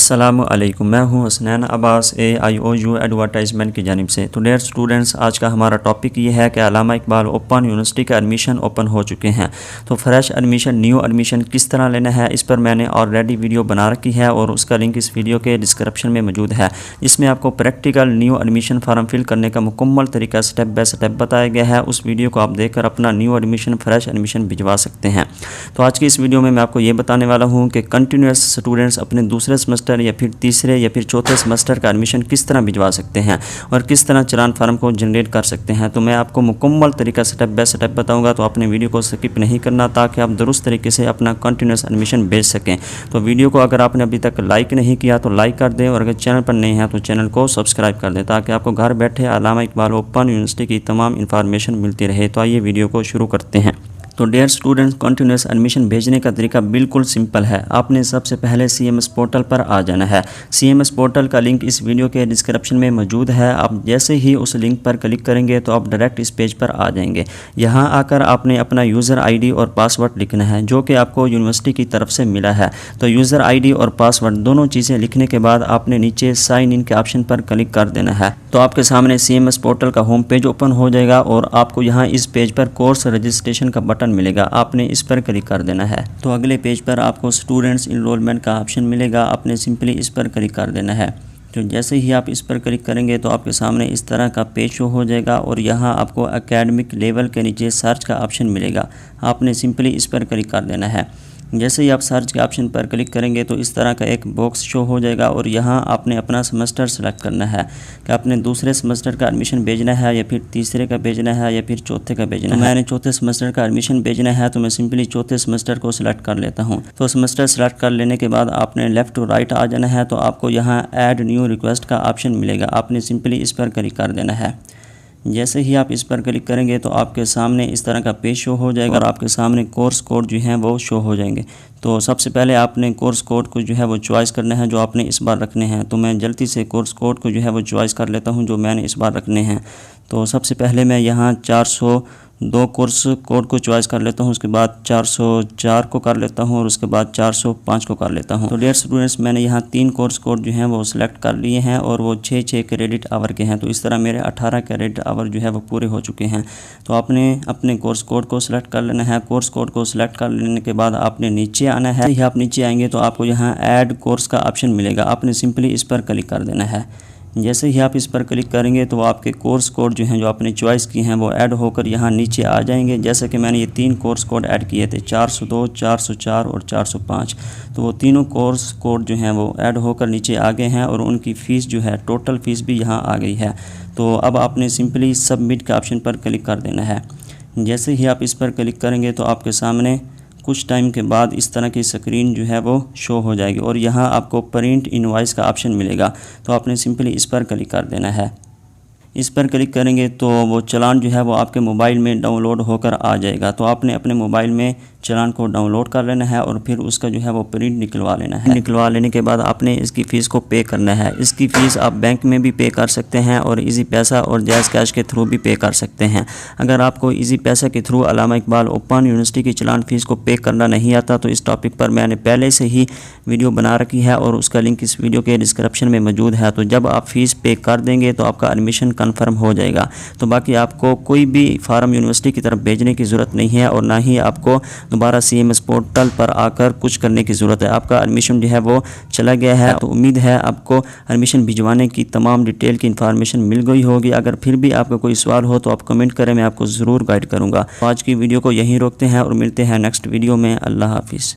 अस्सलामुअलैकुम, मैं हूं हसनैन अब्बास AIOU एडवर्टाइजमेंट की जानिब से। तो डियर स्टूडेंट्स, आज का हमारा टॉपिक ये है कि अल्लामा इकबाल ओपन यूनिवर्सिटी का एडमिशन ओपन हो चुके हैं। तो फ्रेश एडमिशन, न्यू एडमिशन किस तरह लेना है, इस पर मैंने ऑलरेडी वीडियो बना रखी है और उसका लिंक इस वीडियो के डिस्क्रिप्शन में मौजूद है। इसमें आपको practical new admission form fill करने का मुकम्मल तरीका स्टेप बाय स्टेप बताया गया है। उस वीडियो को आप देखकर अपना न्यू एडमिशन, फ्रेश एडमिशन भिजवा सकते हैं। तो आज की इस वीडियो में मैं आपको ये बताने वाला हूँ कि कंटिन्यूस स्टूडेंट्स अपने दूसरे सेमेस्टर या फिर तीसरे या फिर चौथे सेमेस्टर का एडमिशन किस तरह भिजवा सकते हैं और किस तरह चलान फार्म को जनरेट कर सकते हैं। तो मैं आपको मुकम्मल तरीका स्टेप बाय स्टेप बताऊंगा, तो आपने वीडियो को स्किप नहीं करना ताकि आप दुरुस्त तरीके से अपना कंटिन्यूस एडमिशन भेज सकें। तो वीडियो को अगर आपने अभी तक लाइक नहीं किया तो लाइक कर दें और अगर चैनल पर नहीं है तो चैनल को सब्सक्राइब कर दें ताकि आपको घर बैठे अल्लामा इकबाल ओपन यूनिवर्सिटी की तमाम इन्फॉर्मेशन मिलती रहे। तो आइए वीडियो को शुरू करते हैं। तो डियर स्टूडेंट्स, कंटिन्यूस एडमिशन भेजने का तरीका बिल्कुल सिंपल है। आपने सबसे पहले CMS पोर्टल पर आ जाना है। CMS पोर्टल का लिंक इस वीडियो के डिस्क्रिप्शन में मौजूद है। आप जैसे ही उस लिंक पर क्लिक करेंगे तो आप डायरेक्ट इस पेज पर आ जाएंगे। यहाँ आकर आपने अपना यूज़र ID और पासवर्ड लिखना है जो कि आपको यूनिवर्सिटी की तरफ से मिला है। तो यूज़र ID और पासवर्ड दोनों चीज़ें लिखने के बाद आपने नीचे साइन इन के ऑप्शन पर क्लिक कर देना है। तो आपके सामने CMS पोर्टल का होम पेज ओपन हो जाएगा और आपको यहाँ इस पेज पर कोर्स रजिस्ट्रेशन का बटन मिलेगा, आपने इस पर क्लिक कर देना है। तो अगले पेज पर आपको स्टूडेंट्स इनरोलमेंट का ऑप्शन मिलेगा, आपने सिंपली इस पर क्लिक कर देना है। तो जैसे ही आप इस पर क्लिक करेंगे तो आपके सामने इस तरह का पेज शो हो जाएगा और यहाँ आपको एकेडमिक लेवल के नीचे सर्च का ऑप्शन मिलेगा, आपने सिंपली इस पर क्लिक कर देना है। जैसे ही आप सर्च के ऑप्शन पर क्लिक करेंगे तो इस तरह का एक बॉक्स शो हो जाएगा और यहाँ आपने अपना सेमेस्टर सेलेक्ट करना है कि आपने दूसरे सेमेस्टर का एडमिशन भेजना है या फिर तीसरे का भेजना है या फिर चौथे का भेजना है। मैंने चौथे सेमेस्टर का एडमिशन भेजना है तो मैं सिंपली चौथे सेमेस्टर को सिलेक्ट कर लेता हूँ। तो सेमेस्टर सेलेक्ट कर लेने के बाद आपने लेफ़्ट टू राइट आ जाना है। तो आपको यहाँ ऐड न्यू रिक्वेस्ट का ऑप्शन मिलेगा, आपने सिंपली इस पर क्लिक कर देना है। जैसे ही आप इस पर क्लिक करेंगे तो आपके सामने इस तरह का पेज शो हो जाएगा और आपके सामने कोर्स कोड जो हैं वो शो हो जाएंगे। तो सबसे पहले आपने कोर्स कोड को जो है वो चॉइस करना है जो आपने इस बार रखने हैं। तो मैं जल्दी से कोर्स कोड को जो है वो चॉइस कर लेता हूं जो मैंने इस बार रखने हैं। तो सबसे पहले मैं यहाँ 402 कोर्स कोड को चॉइस कर लेता हूँ, उसके बाद 404 को कर लेता हूँ और उसके बाद 405 को कर लेता हूँ। तो डियर स्टूडेंट्स, मैंने यहाँ 3 कोर्स कोड जो हैं वो सिलेक्ट कर लिए हैं और वो 6 क्रेडिट आवर के हैं। तो इस तरह मेरे 18 क्रेडिट आवर जो है वो पूरे हो चुके हैं। तो आपने अपने कोर्स कोड को सिलेक्ट कर लेना है। कोर्स कोड को सिलेक्ट कर लेने के बाद आपने नीचे आना है। आप नीचे आएंगे तो आपको यहाँ ऐड कोर्स का ऑप्शन मिलेगा, आपने सिंपली इस पर क्लिक कर देना है। जैसे ही आप इस पर क्लिक करेंगे तो आपके कोर्स कोड जो हैं जो आपने चॉइस किए हैं वो ऐड होकर यहाँ नीचे आ जाएंगे। जैसे कि मैंने ये 3 कोर्स कोड ऐड किए थे, 402, 404 और 405। तो वो तीनों कोर्स कोड जो हैं वो ऐड होकर नीचे आ गए हैं और उनकी फ़ीस जो है, टोटल फ़ीस भी यहाँ आ गई है। तो अब आपने सिंपली सबमिट के ऑप्शन पर क्लिक कर देना है। जैसे ही आप इस पर क्लिक करेंगे तो आपके सामने कुछ टाइम के बाद इस तरह की स्क्रीन जो है वो शो हो जाएगी और यहाँ आपको प्रिंट इनवॉइस का ऑप्शन मिलेगा। तो आपने सिंपली इस पर क्लिक कर देना है। इस पर क्लिक करेंगे तो वो चालान जो है वो आपके मोबाइल में डाउनलोड होकर आ जाएगा। तो आपने अपने मोबाइल में चालान को डाउनलोड कर लेना है और फिर उसका जो है वो प्रिंट निकलवा लेना है। निकलवा लेने के बाद आपने इसकी फ़ीस को पे करना है। इसकी फ़ीस आप बैंक में भी पे कर सकते हैं और इजी पैसा और जायज़ कैश के थ्रू भी पे कर सकते हैं। अगर आपको इजी पैसा के थ्रू अल्लामा इकबाल ओपन यूनिवर्सिटी की चालान फ़ीस को पे करना नहीं आता तो इस टॉपिक पर मैंने पहले से ही वीडियो बना रखी है और उसका लिंक इस वीडियो के डिस्क्रिप्शन में मौजूद है। तो जब आप फ़ीस पे कर देंगे तो आपका एडमिशन कन्फर्म हो जाएगा। तो बाकी आपको कोई भी फार्म यूनिवर्सिटी की तरफ भेजने की ज़रूरत नहीं है और ना ही आपको दोबारा CMS पोर्टल पर आकर कुछ करने की ज़रूरत है। आपका एडमिशन जो है वो चला गया है। तो उम्मीद है आपको एडमिशन भिजवाने की तमाम डिटेल की इन्फॉर्मेशन मिल गई होगी। अगर फिर भी आपका कोई सवाल हो तो आप कमेंट करें, मैं आपको ज़रूर गाइड करूँगा। तो आज की वीडियो को यहीं रोकते हैं और मिलते हैं नेक्स्ट वीडियो में। अल्लाह हाफिज़।